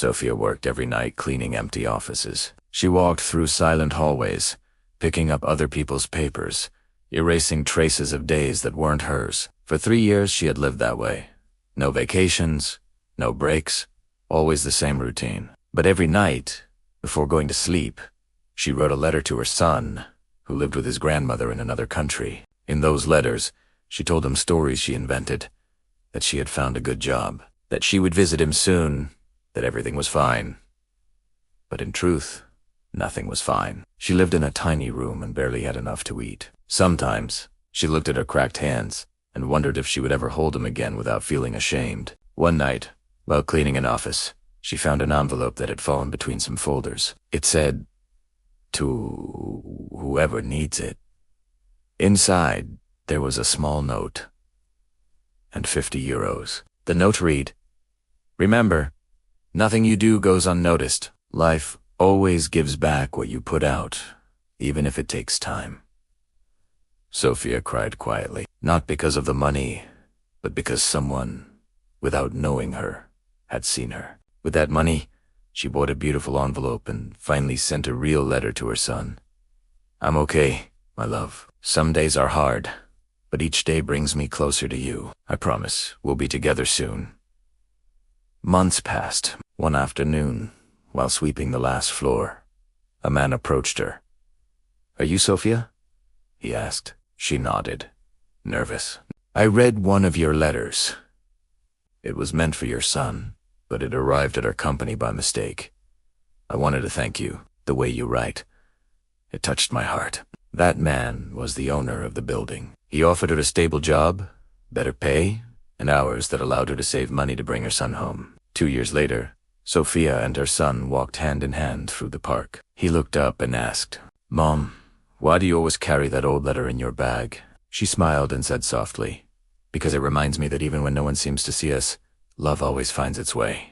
Sophia worked every night cleaning empty offices. She walked through silent hallways, picking up other people's papers, erasing traces of days that weren't hers. For 3 years she had lived that way. No vacations, no breaks, always the same routine. But every night, before going to sleep, she wrote a letter to her son, who lived with his grandmother in another country. In those letters, she told him stories she invented, that she had found a good job, that she would visit him soon, that everything was fine. But in truth, nothing was fine. She lived in a tiny room and barely had enough to eat. Sometimes, she looked at her cracked hands and wondered if she would ever hold them again without feeling ashamed. One night, while cleaning an office, she found an envelope that had fallen between some folders. It said, "To whoever needs it." Inside, there was a small note and 50 euros. The note read, "Remember, nothing you do goes unnoticed. Life always gives back what you put out, even if it takes time." Sophia cried quietly, not because of the money, but because someone, without knowing her, had seen her. With that money, she bought a beautiful envelope and finally sent a real letter to her son. "I'm okay, my love. Some days are hard, but each day brings me closer to you. I promise we'll be together soon." Months passed. One afternoon, while sweeping the last floor, a man approached her. "Are you Sophia?" he asked. She nodded, nervous. "I read one of your letters. It was meant for your son, but it arrived at our company by mistake. I wanted to thank you, the way you write. It touched my heart." That man was the owner of the building. He offered her a stable job, better pay, and hours that allowed her to save money to bring her son home. 2 years later, Sophia and her son walked hand in hand through the park. He looked up and asked, "Mom, why do you always carry that old letter in your bag?" She smiled and said softly, "Because it reminds me that even when no one seems to see us, love always finds its way."